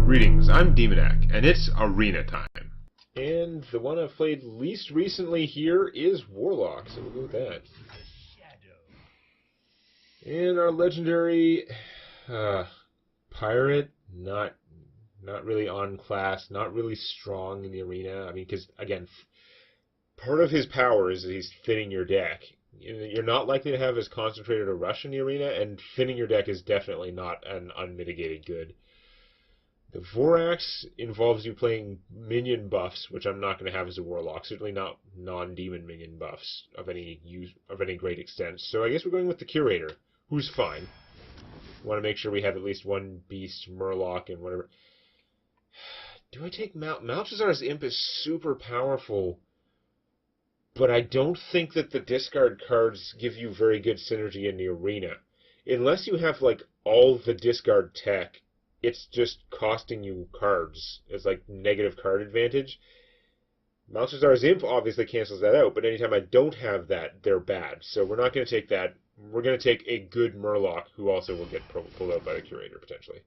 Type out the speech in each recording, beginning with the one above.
Greetings, I'm Demonac, and it's arena time. And the one I've played least recently here is Warlock, so we'll go with that. And our legendary pirate, not really on class, not really strong in the arena. I mean, because again, part of his power is that he's thinning your deck. You're not likely to have as concentrated a rush in the arena, and thinning your deck is definitely not an unmitigated good. The Vorax involves you playing minion buffs, which I'm not going to have as a Warlock. Certainly not non-demon minion buffs of any great extent. So I guess we're going with the Curator, who's fine. Want to make sure we have at least one Beast, Murloc, and whatever. Do I take Malchezaar's Imp is super powerful, but I don't think that the discard cards give you very good synergy in the arena. Unless you have like all the discard tech, it's just costing you cards. It's like negative card advantage. Malchezaar's Imp obviously cancels that out, but anytime I don't have that, they're bad. So we're not going to take that. We're going to take a good Murloc, who also will get pulled out by the Curator, potentially.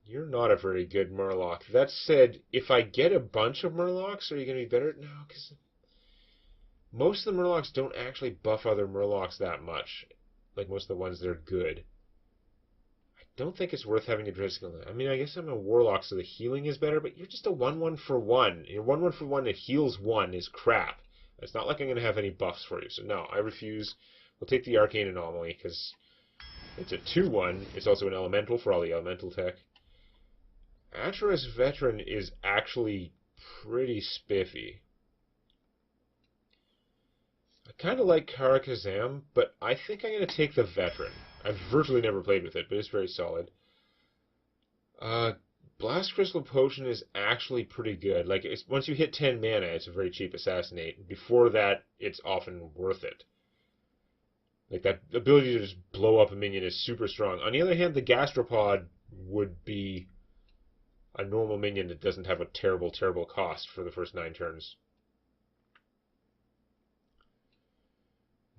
You're not a very good Murloc. That said, if I get a bunch of Murlocs, are you going to be better? No, because most of the Murlocs don't actually buff other Murlocs that much. Like most of the ones that are good. Don't think it's worth having a risk on that. I mean, I guess I'm a Warlock, so the healing is better, but you're just a 1-1 for 1. Your 1-1 for 1 that heals 1 is crap. It's not like I'm going to have any buffs for you, so no, I refuse. We'll take the Arcane Anomaly, because it's a 2-1. It's also an Elemental for all the Elemental tech. Atura's Veteran is actually pretty spiffy. I kind of like Karakazam, but I think I'm going to take the Veteran. I've virtually never played with it, but it's very solid. Blast Crystal Potion is actually pretty good. Like, once you hit 10 mana, it's a very cheap assassinate. Before that, it's often worth it. Like, that ability to just blow up a minion is super strong. On the other hand, the Gastropod would be a normal minion that doesn't have a terrible, terrible cost for the first 9 turns.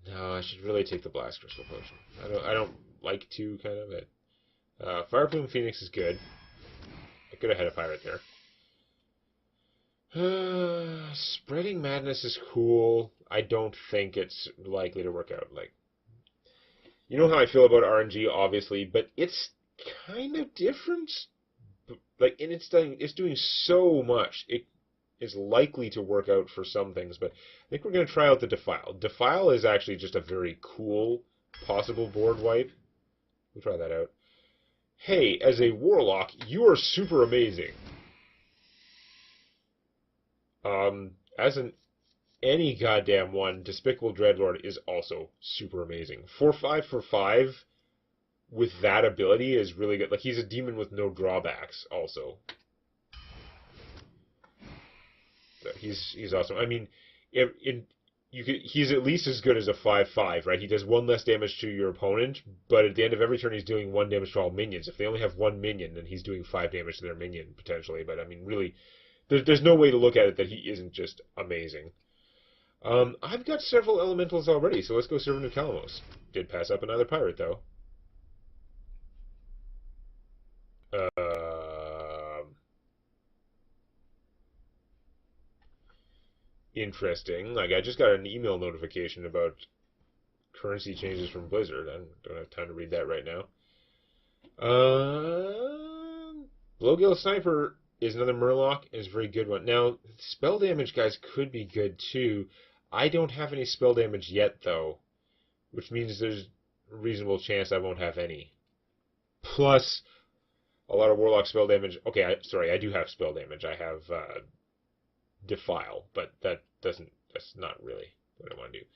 No, I should really take the Blast Crystal Potion. I don't like to, kind of. But, Firebloom Phoenix is good. I could have had a pirate there. Spreading Madness is cool. I don't think it's likely to work out. Like, you know how I feel about RNG, obviously, but it's kind of different. Like, and it's doing so much. It is likely to work out for some things, but I think we're going to try out the Defile. Defile is actually just a very cool possible board wipe. We'll try that out. Hey, as a Warlock, you are super amazing. As any goddamn one, Despicable Dreadlord is also super amazing. 4/5 for 5 with that ability is really good. Like, he's a demon with no drawbacks, also. He's awesome. I mean, he's at least as good as a 5/5, right? He does 1 less damage to your opponent, but at the end of every turn he's doing 1 damage to all minions. If they only have 1 minion, then he's doing 5 damage to their minion, potentially. But, I mean, really, there's no way to look at it that he isn't just amazing. I've got several elementals already, so let's go Servant of Kalamos. Did pass up another pirate, though. Interesting. Like, I just got an email notification about currency changes from Blizzard. I don't have time to read that right now. Blowgill Sniper is another Murloc, and is a very good one. Now, spell damage guys could be good too. I don't have any spell damage yet, though, which means there's a reasonable chance I won't have any. Plus, a lot of Warlock spell damage. Okay, I do have spell damage. I have Defile, but that's not really what I want to do.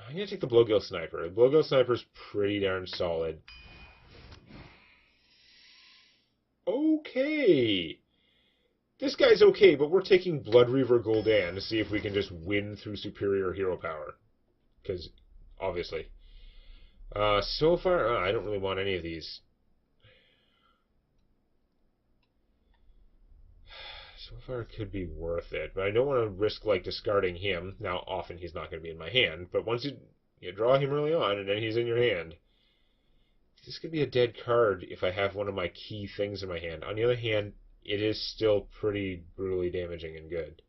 I'm going to take the Blowgill Sniper. The Blowgill Sniper's pretty darn solid. Okay. This guy's okay, but we're taking Bloodreaver Gul'dan to see if we can just win through superior hero power. Because, obviously. So far, I don't really want any of these. So far it could be worth it, but I don't want to risk, like, discarding him. Now, often he's not going to be in my hand, but once you draw him early on, and then he's in your hand. This could be a dead card if I have one of my key things in my hand. On the other hand, it is still pretty brutally damaging and good.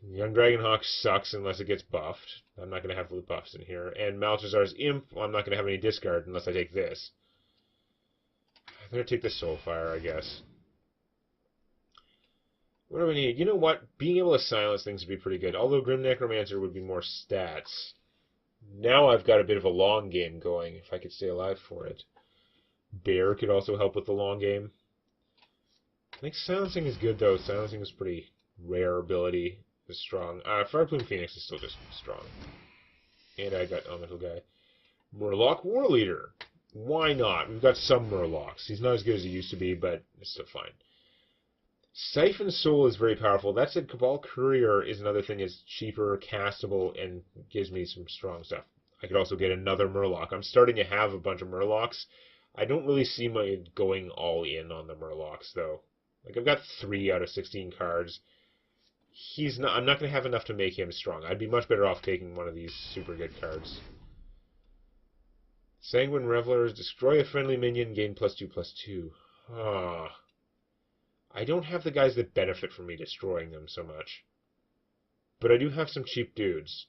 Young Dragonhawk sucks unless it gets buffed. I'm not going to have the buffs in here. And Malchazar's Imp, well, I'm not going to have any discard unless I take this. I'm going to take the Soulfire, I guess. What do we need? You know what? Being able to silence things would be pretty good. Although Grim Necromancer would be more stats. Now I've got a bit of a long game going, if I could stay alive for it. Bear could also help with the long game. I think silencing is good, though. Silencing is pretty rare ability. Is strong. Fireplume Phoenix is still just strong. And I got Elemental Guy. Murloc Warleader. Why not? We've got some Murlocs. He's not as good as he used to be, but it's still fine. Siphon Soul is very powerful. That said, Cabal Courier is another thing that's cheaper, castable, and gives me some strong stuff. I could also get another Murloc. I'm starting to have a bunch of Murlocs. I don't really see my going all in on the Murlocs, though. Like, I've got 3 out of 16 cards. I'm not going to have enough to make him strong. I'd be much better off taking one of these super good cards. Sanguine Revelers, destroy a friendly minion, gain +2/+2. I don't have the guys that benefit from me destroying them so much. But I do have some cheap dudes.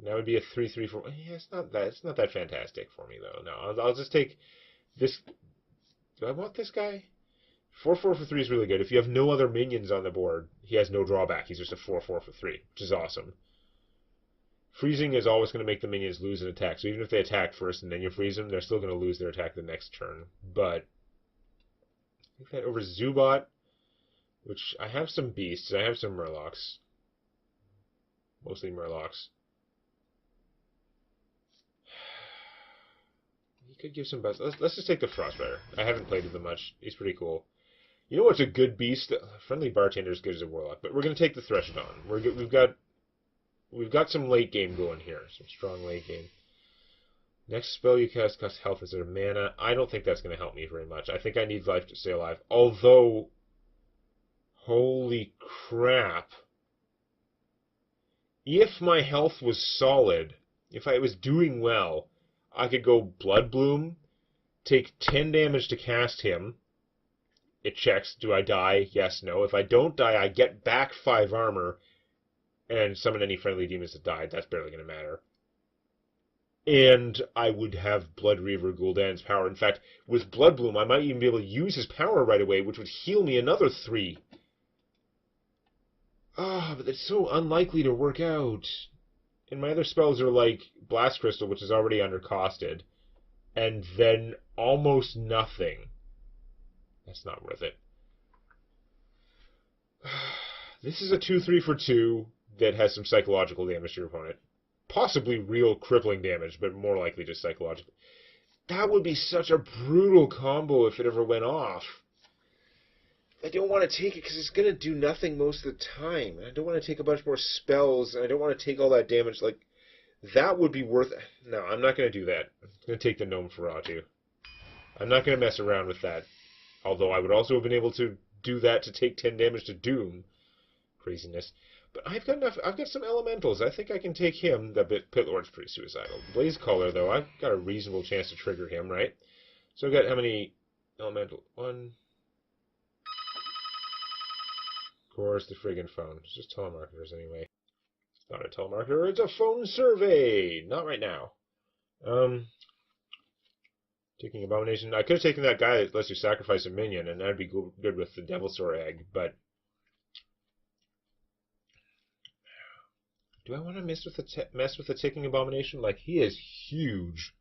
That would be a 3/3/4. Yeah, it's not that fantastic for me, though. No, I'll just take this. Do I want this guy? 4/4 for 3 is really good. If you have no other minions on the board, he has no drawback. He's just a 4/4 for 3, which is awesome. Freezing is always going to make the minions lose an attack. So even if they attack first and then you freeze them, they're still going to lose their attack the next turn. But I think that over Zubat, which I have some beasts. I have some Murlocs. Mostly Murlocs. He could give some best. Let's just take the Frostbiter. I haven't played with him much. He's pretty cool. You know what's a good beast? Friendly Bartender is good as a Warlock, but we're going to take the Threshodon. We've got some late game going here. Some strong late game. Next spell you cast costs health instead of mana. I don't think that's going to help me very much. I think I need life to stay alive. Although, holy crap. If my health was solid, if I was doing well, I could go Blood Bloom, take 10 damage to cast him. It checks, do I die? Yes, no. If I don't die, I get back 5 armor and summon any friendly demons that died. That's barely going to matter. And I would have Blood Reaver Gul'dan's power. In fact, with Blood Bloom, I might even be able to use his power right away, which would heal me another 3. But it's so unlikely to work out. And my other spells are like Blast Crystal, which is already undercosted, and then almost nothing. That's not worth it. This is a 2/3 for 2 that has some psychological damage to your opponent. Possibly real crippling damage, but more likely just psychological. That would be such a brutal combo if it ever went off. I don't want to take it because it's going to do nothing most of the time. I don't want to take a bunch more spells, and I don't want to take all that damage. Like, that would be worth it. No, I'm not going to do that. I'm going to take the Gnome Feratu. I'm not going to mess around with that. Although I would also have been able to do that to take 10 damage to Doom. Craziness. But I've got some elementals. I think I can take him. The Pit Lord's pretty suicidal. Blaze Caller, though, I've got a reasonable chance to trigger him, right? So I've got how many elemental? 1. Of course, the friggin' phone. It's just telemarketers anyway. It's not a telemarketer, it's a phone survey! Not right now. Taking Abomination. I could have taken that guy that lets you sacrifice a minion, and that'd be good with the Devilsaur Egg, but do I want to mess with the Ticking Abomination? Like, he is huge.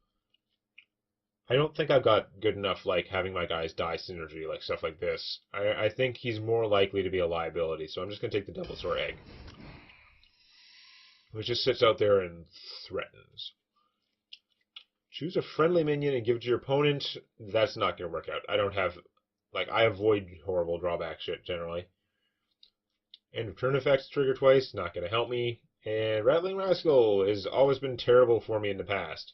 I don't think I've got good enough, like, having my guys die synergy, like, stuff like this. I think he's more likely to be a liability, so I'm just going to take the Devilsaur Egg. Which just sits out there and threatens. Choose a friendly minion and give it to your opponent. That's not going to work out. I don't have, like, I avoid horrible drawback shit, generally. End of turn effects trigger twice, not going to help me. And Rattling Rascal has always been terrible for me in the past.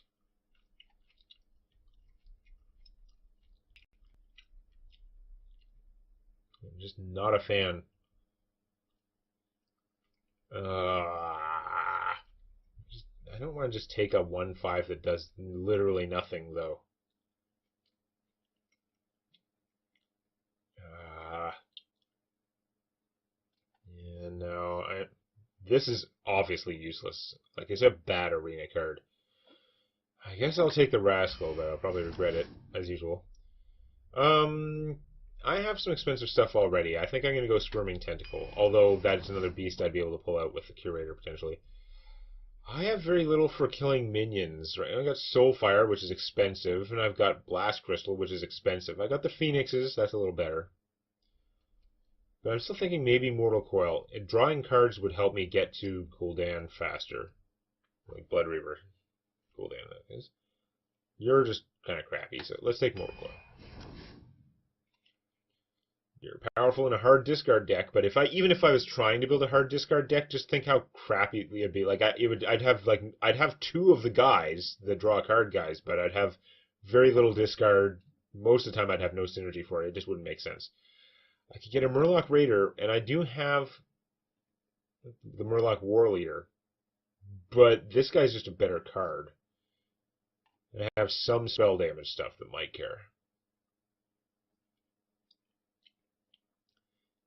I'm just not a fan. I don't want to just take a 1/5 that does literally nothing, though. Yeah, no, this is obviously useless. Like, it's a bad arena card. I guess I'll take the Rascal, but I'll probably regret it, as usual. I have some expensive stuff already. I think I'm going to go Squirming Tentacle, although that's another beast I'd be able to pull out with the Curator, potentially. I have very little for killing minions, right? I've got Soulfire, which is expensive, and I've got Blast Crystal, which is expensive. I got the Phoenixes, that's a little better. But I'm still thinking maybe Mortal Coil. Drawing cards would help me get to Gul'dan faster. Like Blood Reaver. Gul'dan, that is. You're just kind of crappy, so let's take Mortal Coil. You're powerful in a hard discard deck, but even if I was trying to build a hard discard deck, just think how crappy it'd be. Like I'd have two of the guys, the draw card guys, but I'd have very little discard. Most of the time, I'd have no synergy for it. It just wouldn't make sense. I could get a Murloc Raider, and I do have the Murloc War Leader, but this guy's just a better card. And I have some spell damage stuff that might care.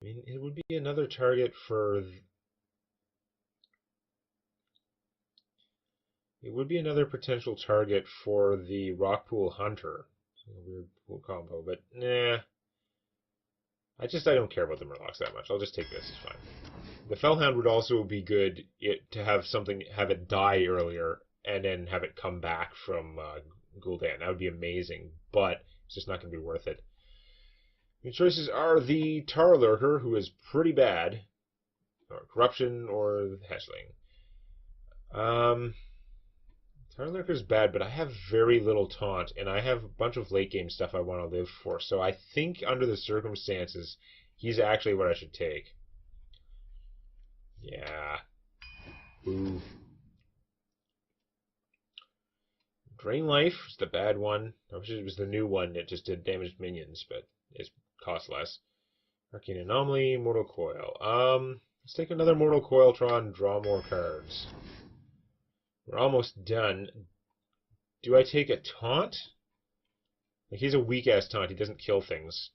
I mean, it would be another target for... It would be another potential target for the Rockpool Hunter. A weird pool combo, but nah. I don't care about the Murlocs that much. I'll just take this, it's fine. The Fellhound would also be good to have it die earlier, and then have it come back from Gul'dan. That would be amazing, but it's just not going to be worth it. Your choices are the Tar Lurker, who is pretty bad, or Corruption, or Heshling. Tar Lurker's bad, but I have very little taunt, and I have a bunch of late game stuff I want to live for, so I think under the circumstances, he's actually what I should take. Yeah. Ooh. Drain Life is the bad one. I wish it was the new one that just did damaged minions, but it costs less. Arcane Anomaly, Mortal Coil. Let's take another Mortal Coiltron, draw more cards. We're almost done. Do I take a taunt? Like, he's a weak-ass taunt. He doesn't kill things.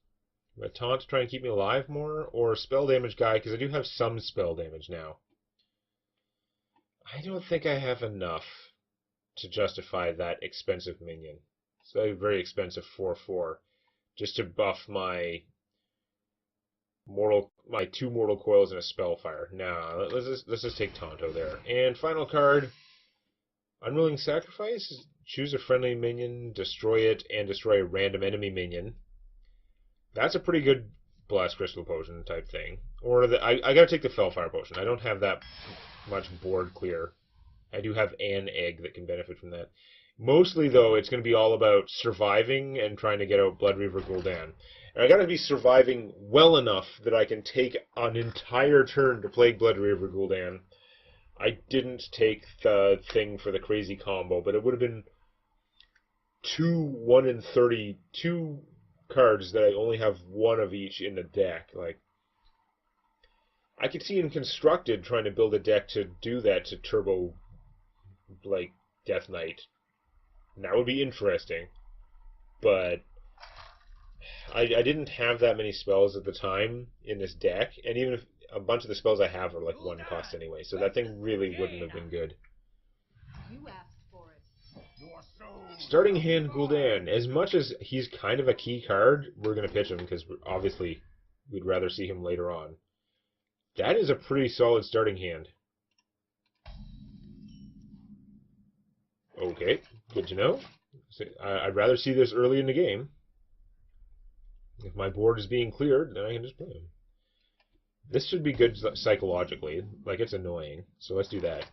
A taunt to try and keep me alive more? Or spell damage guy, because I do have some spell damage now. I don't think I have enough to justify that expensive minion. It's a very expensive 4/4. Just to buff my two Mortal Coils and a Spellfire. Nah, let's just take Tonto there. And final card, Unwilling Sacrifice. Choose a friendly minion, destroy it, and destroy a random enemy minion. That's a pretty good Blast Crystal Potion type thing. Or I gotta take the Fellfire Potion. I don't have that much board clear. I do have an egg that can benefit from that. Mostly, though, it's going to be all about surviving and trying to get out Blood Reaver Gul'dan. And I got to be surviving well enough that I can take an entire turn to play Blood Reaver Gul'dan. I didn't take the thing for the crazy combo, but it would have been 1 in 32 cards that I only have one of each in the deck. Like, I could see in Constructed trying to build a deck to do that to turbo, like, Death Knight. And that would be interesting. But I didn't have that many spells at the time in this deck, and even if a bunch of the spells I have are like 1 cost anyway, so that thing really wouldn't have been good. You asked for it. Starting hand Gul'dan. As much as he's kind of a key card, we're going to pitch him because obviously we'd rather see him later on. That is a pretty solid starting hand. Okay, good to know. I'd rather see this early in the game. If my board is being cleared, then I can just play him. This should be good psychologically. Like, it's annoying. So let's do that.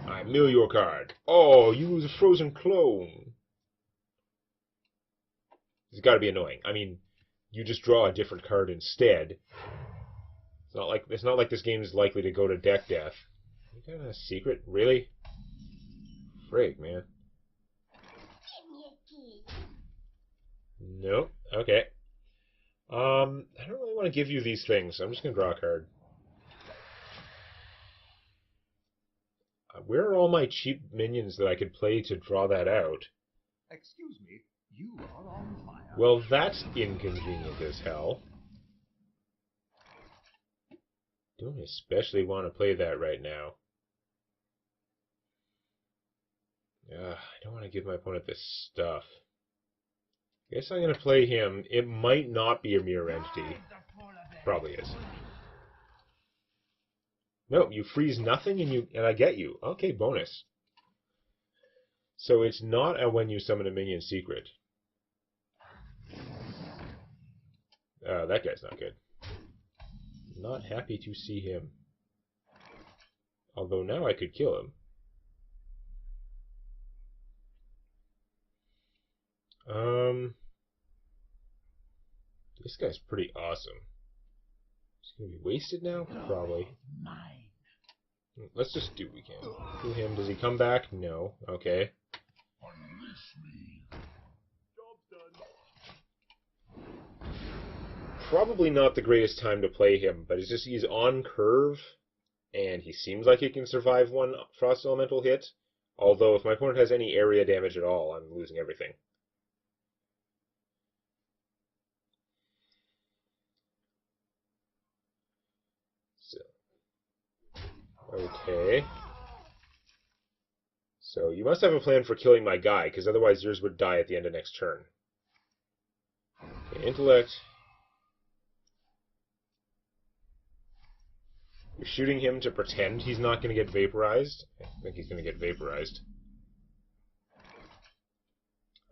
I mill your card. Oh, you lose a frozen clone. It's got to be annoying. I mean, you just draw a different card instead. It's not like this game is likely to go to deck death. You got a secret? Really? Frig, man. Nope. Okay. I don't really want to give you these things. I'm just going to draw a card. Where are all my cheap minions that I could play to draw that out? Excuse me, you are on fire. Well, that's inconvenient as hell. Don't especially want to play that right now. I don't want to give my opponent this stuff. Guess I'm going to play him. It might not be a mirror entity. Probably is. No, you freeze nothing and I get you. Okay, bonus. So it's not a when you summon a minion secret. That guy's not good. Not happy to see him. Although now I could kill him. This guy's pretty awesome. He's gonna be wasted now? Probably. Let's just do what we can. Kill him. Does he come back? No. Okay. Probably not the greatest time to play him, but it's just he's on curve, and he seems like he can survive one Frost Elemental hit. Although if my opponent has any area damage at all, I'm losing everything. Okay. So you must have a plan for killing my guy, because otherwise yours would die at the end of next turn. Okay, intellect. You're shooting him to pretend he's not going to get vaporized? I think he's going to get vaporized.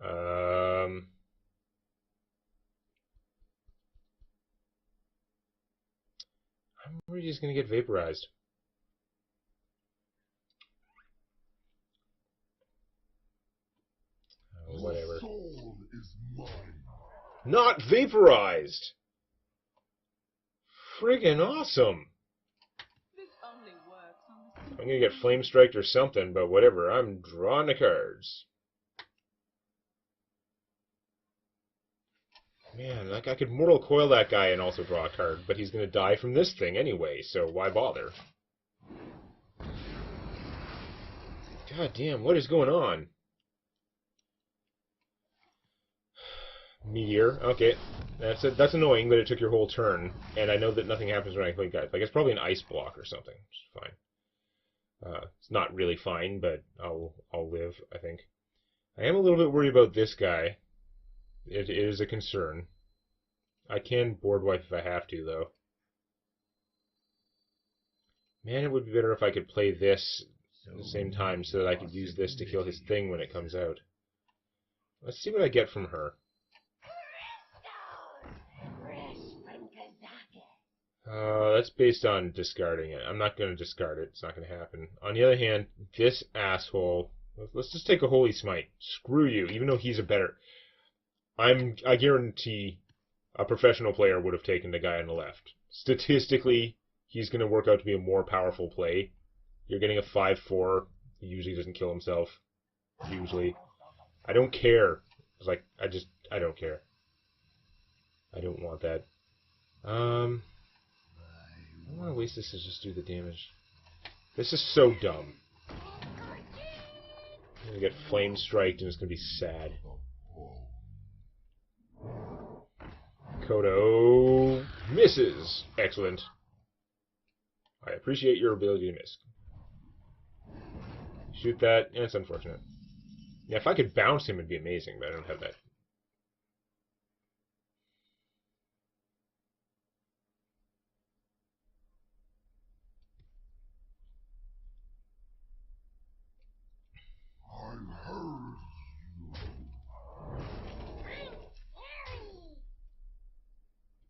I'm really just going to get vaporized. Whatever. Soul is mine. Not vaporized! Friggin' awesome! This only works on the I'm gonna get flame striked or something, but whatever. I'm drawing the cards. Man, like I could mortal coil that guy and also draw a card, but he's gonna die from this thing anyway, so why bother? God damn, what is going on? Meteor. Okay. That's annoying, but it took your whole turn. And I know that nothing happens when I play guys. Like, it's probably an ice block or something. It's fine. It's not really fine, but I'll live, I think. I am a little bit worried about this guy. It is a concern. I can board wipe if I have to, though. Man, it would be better if I could play this at the same time so that I could use this to kill his thing when it comes out. Let's see what I get from her. That's based on discarding it. I'm not going to discard it. It's not going to happen. On the other hand, this asshole... Let's just take a Holy Smite. Screw you, even though he's a better... I guarantee a professional player would have taken the guy on the left. Statistically, he's going to work out to be a more powerful play. You're getting a 5-4. He usually doesn't kill himself. Usually. I don't care. It's like, I don't care. I don't want that. I don't want to waste this to just do the damage. This is so dumb. I'm going to get flame striked and it's going to be sad. Kodo misses. Excellent. I appreciate your ability to miss. Shoot that. Yeah, it's unfortunate. Yeah, if I could bounce him, it'd be amazing, but I don't have that.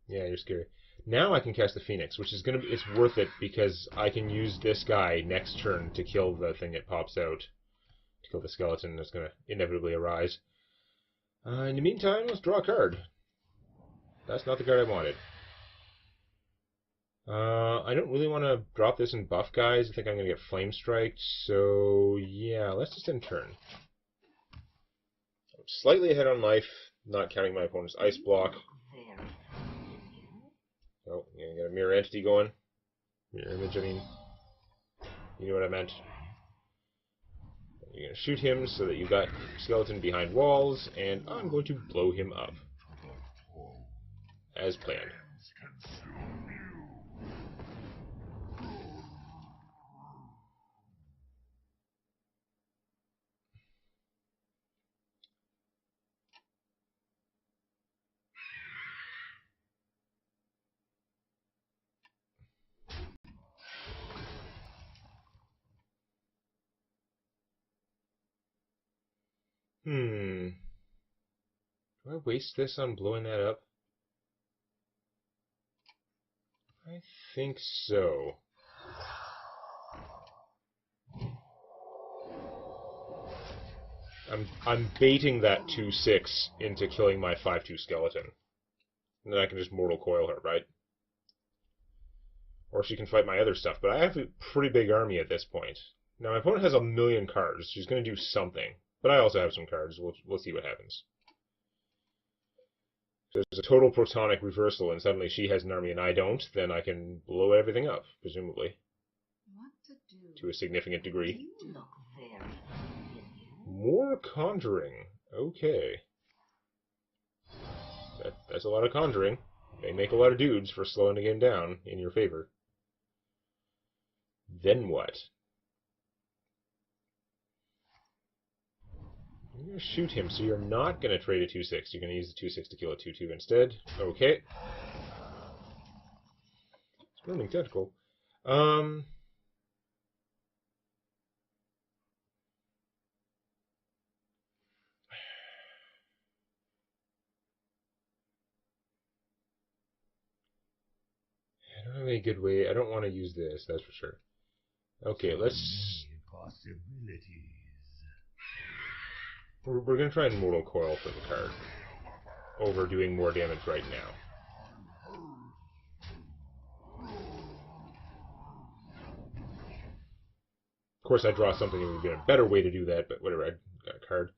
Yeah, you're scary. Now I can cast the Phoenix, which is it's worth it because I can use this guy next turn to kill the thing that pops out. To kill the skeleton that's going to inevitably arise. In the meantime, let's draw a card. That's not the card I wanted. I don't really want to drop this and buff guys. I think I'm going to get flame striked. So, yeah, let's just end turn. I'm slightly ahead on life, not counting my opponent's ice block. Oh, you're going to get a mirror entity going. Mirror image, I mean. You know what I meant. going to shoot him so that you've got skeleton behind walls, and I'm going to blow him up. As planned. Do I waste this on blowing that up? I think so. I'm baiting that 2/6 into killing my 5/2 skeleton. And then I can just mortal coil her, right? Or she can fight my other stuff, but I have a pretty big army at this point. Now my opponent has 1,000,000 cards. She's going to do something. But I also have some cards. We'll see what happens. If there's a total protonic reversal and suddenly she has an army and I don't, then I can blow everything up, presumably. What to do? To a significant degree. You look very More conjuring. Okay. That's a lot of conjuring. May make a lot of dudes for slowing the game down in your favor. Then what? You're going to shoot him, so you're not going to trade a 2/6. You're going to use the 2/6 to kill a 2/2 instead. Okay. It's running tentacle. I don't have any good way. I don't want to use this, that's for sure. Okay, let's... Possibilities. We're going to try and mortal coil for the card. Over doing more damage right now. Of course, I draw something that would be a better way to do that, but whatever, I got a card.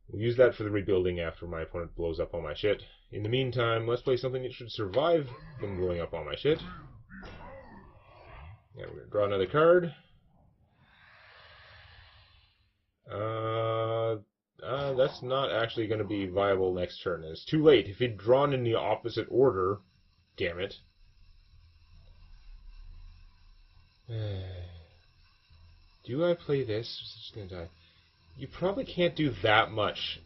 We'll use that for the rebuilding after my opponent blows up all my shit. In the meantime, let's play something that should survive them blowing up all my shit. Yeah, we're going to draw another card. That's not actually going to be viable next turn. It's too late. If he'd drawn in the opposite order, damn it. Do I play this? It's just going to die. You probably can't do that much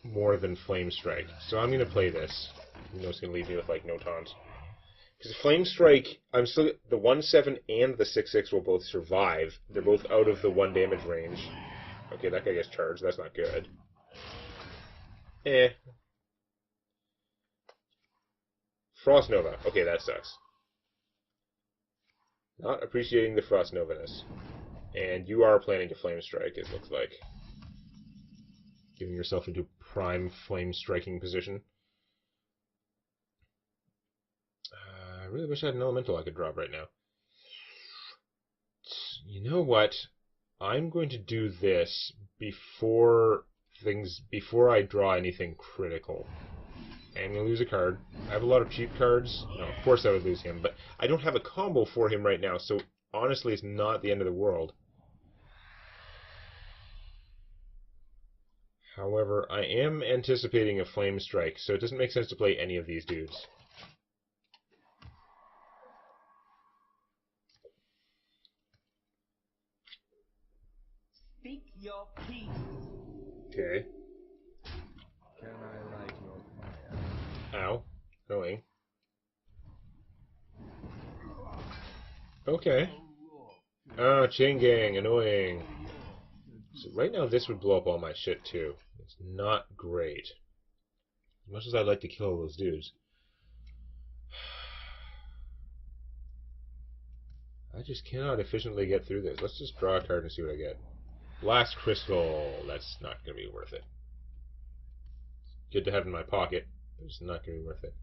more than Flame Strike, so I'm going to play this. You know it's going to leave me with, like, no taunts. Because Flame Strike, I'm still... The 1/7 and the 6/6 will both survive. They're both out of the 1 damage range. Okay, that guy gets charged. That's not good. Frost Nova. Okay, that sucks. Not appreciating the Frost Nova-ness. And you are planning to Flame Strike, it looks like. Giving yourself into prime Flame Striking position. I really wish I had an Elemental I could drop right now. You know what? I'm going to do this before I draw anything critical. I'm going to lose a card. I have a lot of cheap cards. No, of course I would lose him, but I don't have a combo for him right now, so honestly it's not the end of the world. However, I am anticipating a Flame Strike, so it doesn't make sense to play any of these dudes. Speak your peace. Okay. Can I light your fire? Ow. Annoying. Okay. Ah, Chain Gang. Annoying. So right now this would blow up all my shit too. It's not great. As much as I'd like to kill all those dudes. I just cannot efficiently get through this. Let's just draw a card and see what I get. Blast Crystal. That's not going to be worth it. It's good to have in my pocket, but it's not going to be worth it.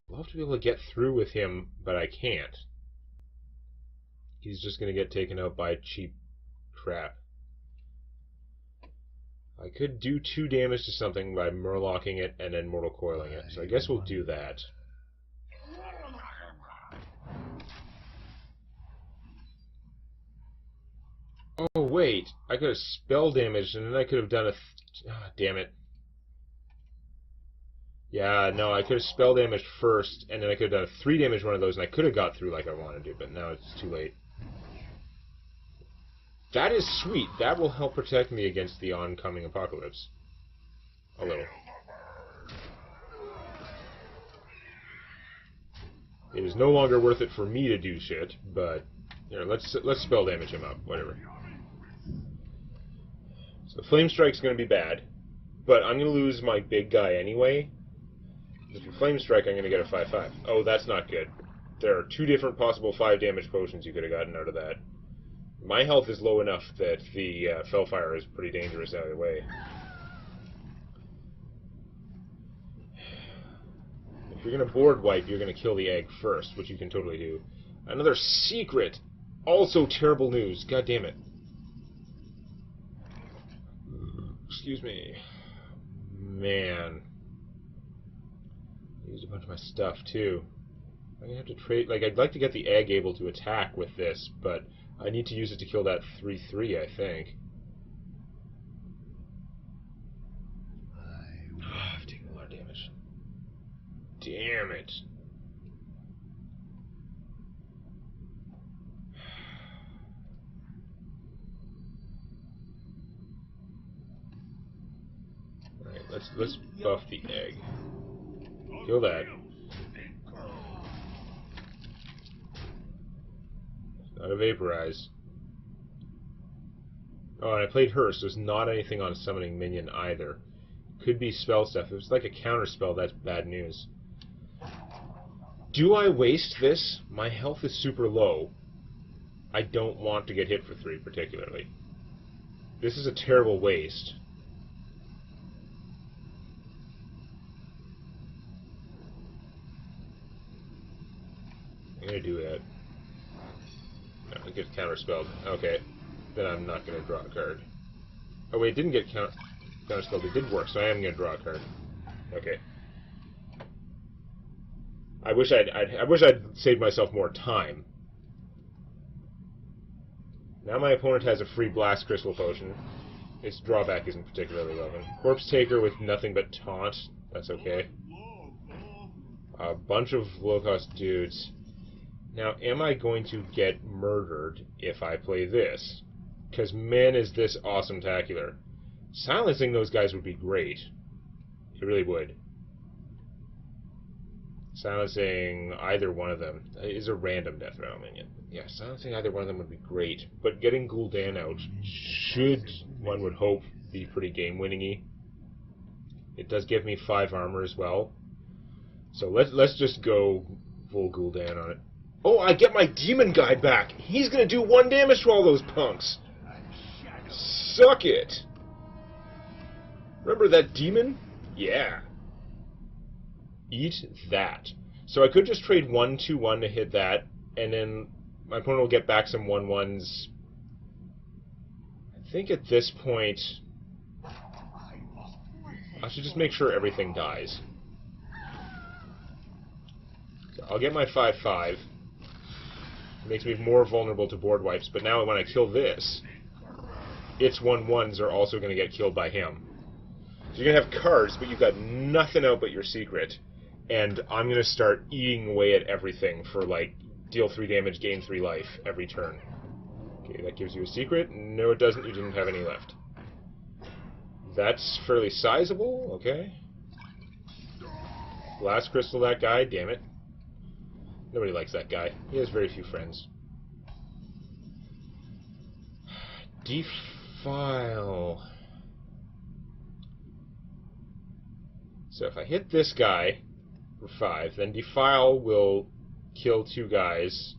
I'd love to be able to get through with him, but I can't. He's just going to get taken out by cheap crap. I could do 2 damage to something by murlocking it and then mortal coiling it, so I guess we'll do that. Oh, wait. I could have spell damaged, and then I could have done a... damn it. Yeah, no, I could have spell damaged first, and then I could have done a 3 damage one of those, and I could have got through like I wanted to, but now it's too late. That is sweet. That will help protect me against the oncoming apocalypse. A little. It is no longer worth it for me to do shit, but you know, let's spell damage him up, whatever. So Flame Strike's going to be bad, but I'm going to lose my big guy anyway. If you Flame Strike, I'm going to get a 5/5. Oh, that's not good. There are 2 different possible 5 damage potions you could have gotten out of that. My health is low enough that the Fellfire is pretty dangerous either way. If you're going to board wipe, you're going to kill the egg first, which you can totally do. Another secret! Also terrible news. God damn it. Excuse me. Man. I used a bunch of my stuff, too. I'm going to have to trade... Like, I'd like to get the egg able to attack with this, but I need to use it to kill that 3/3, I think. I've taken a lot of damage. Damn it. Alright, let's buff the egg. Kill that. Not a vaporize. Oh, and I played her, so it's not anything on summoning minion either. Could be spell stuff. If it's like a counter spell, that's bad news. Do I waste this? My health is super low. I don't want to get hit for 3 particularly. This is a terrible waste. I'm gonna do that. No, it gets counterspelled. Okay. Then I'm not gonna draw a card. Oh wait, it didn't get counterspelled. It did work, so I am gonna draw a card. Okay. I wish I'd saved myself more time. Now my opponent has a free Blast Crystal Potion. Its drawback isn't particularly relevant. Corpse Taker with nothing but taunt. That's okay. A bunch of low-cost dudes. Now, am I going to get murdered if I play this? Because, man, is this awesome-tacular. Silencing those guys would be great. It really would. Silencing either one of them is a random death rattle minion. Yeah, silencing either one of them would be great. But getting Gul'dan out should, one would hope, be pretty game-winning-y. It does give me 5 armor as well. So let's just go full Gul'dan on it. Oh, I get my demon guy back! He's gonna do 1 damage to all those punks! Suck it! Remember that demon? Yeah. Eat that. So I could just trade 1/2/1 to hit that, and then my opponent will get back some 1/1s. I think at this point, I should just make sure everything dies. So I'll get my 5/5. It makes me more vulnerable to board wipes, but now when I kill this, its 1/1s are also going to get killed by him. So you're going to have cards, but you've got nothing out but your secret. And I'm going to start eating away at everything for, like, deal 3 damage, gain 3 life every turn. Okay, that gives you a secret. No, it doesn't. You didn't have any left. That's fairly sizable. Okay. Blast Crystal that guy. Damn it. Nobody likes that guy. He has very few friends. Defile. So if I hit this guy for 5, then Defile will kill 2 guys.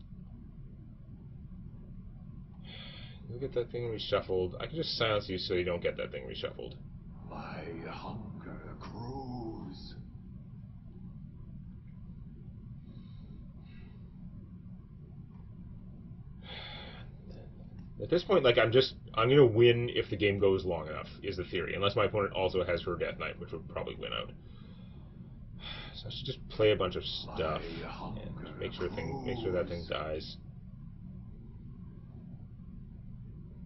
You'll get that thing reshuffled. I can just silence you so you don't get that thing reshuffled. My hunger grows. At this point, like, I'm gonna win if the game goes long enough, is the theory. Unless my opponent also has her Death Knight, which would probably win out. So I should just play a bunch of stuff and make sure that thing dies.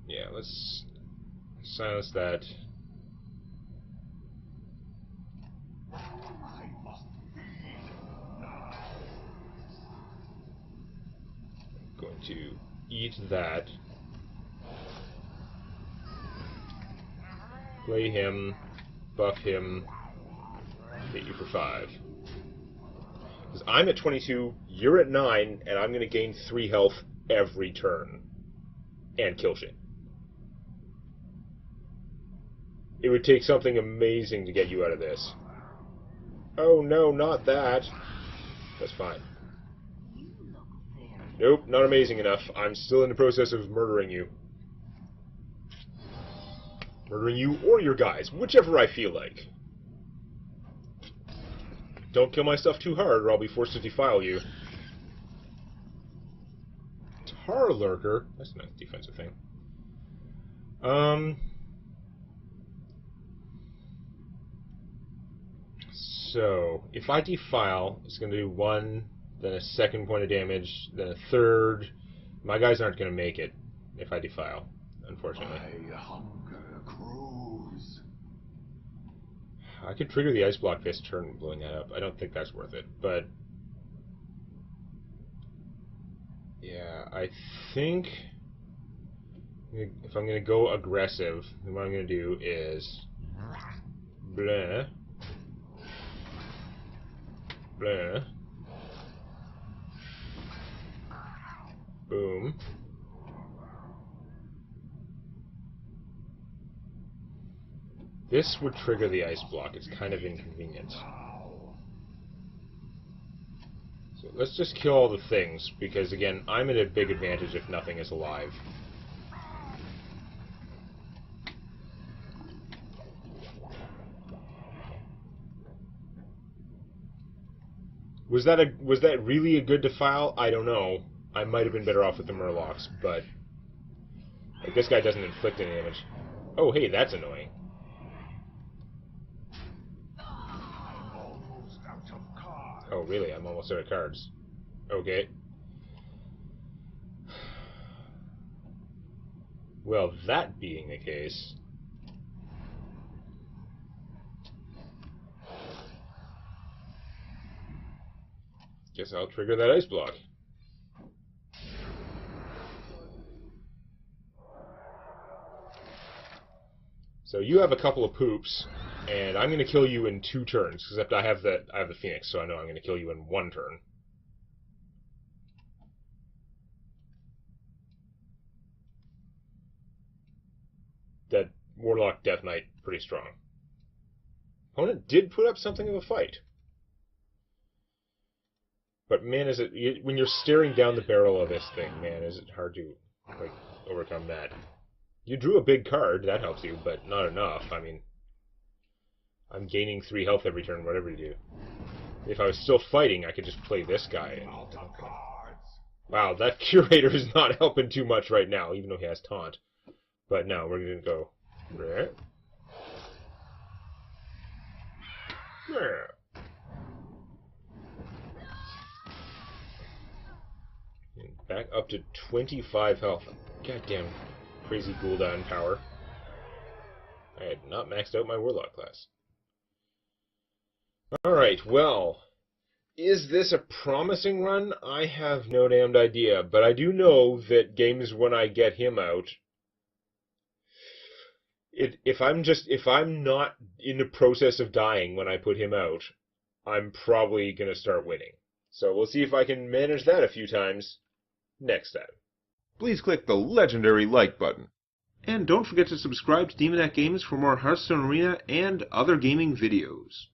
Yeah, let's silence that. I must feed now. Going to eat that. Play him, buff him, hit you for 5. Because I'm at 22, you're at 9, and I'm going to gain 3 health every turn. And kill shit. It would take something amazing to get you out of this. Oh no, not that. That's fine. You look very... Nope, not amazing enough. I'm still in the process of murdering you. Murdering you or your guys, whichever I feel like. Don't kill my stuff too hard or I'll be forced to defile you. Tar Lurker? That's a nice defensive thing. So, if I defile, it's going to do 1, then a second point of damage, then a third. My guys aren't going to make it if I defile, unfortunately. My hunger grows. I could trigger the ice block this turn, blowing that up. I don't think that's worth it, but yeah, I think if I'm going to go aggressive, then what I'm going to do is blah, blah, boom. This would trigger the ice block. It's kind of inconvenient. So let's just kill all the things, because again, I'm at a big advantage if nothing is alive. Was that really a good defile? I don't know. I might have been better off with the Murlocs, but like, this guy doesn't inflict any damage. Oh, hey, that's annoying. Almost out of cards. Oh, really? I'm almost out of cards. Okay. Well, that being the case... guess I'll trigger that ice block. So you have a couple of poops, and I'm going to kill you in 2 turns, except I have the Phoenix, so I know I'm going to kill you in 1 turn. That Warlock Death Knight, pretty strong. Opponent did put up something of a fight. But man, is it, when you're staring down the barrel of this thing, man, is it hard to like overcome that. You drew a big card, that helps you, but not enough. I mean, I'm gaining 3 health every turn, whatever you do. If I was still fighting, I could just play this guy. And, Out of cards. wow, that Curator is not helping too much right now, even though he has Taunt. But no, we're going to go... There. There. Back up to 25 health. Goddamn crazy Gul'dan power. I had not maxed out my Warlock class. Alright, well, is this a promising run? I have no damned idea, but I do know that games when I get him out, if I'm not in the process of dying when I put him out, I'm probably going to start winning. So we'll see if I can manage that a few times next time. Please click the legendary like button. And don't forget to subscribe to Demonac Games for more Hearthstone Arena and other gaming videos.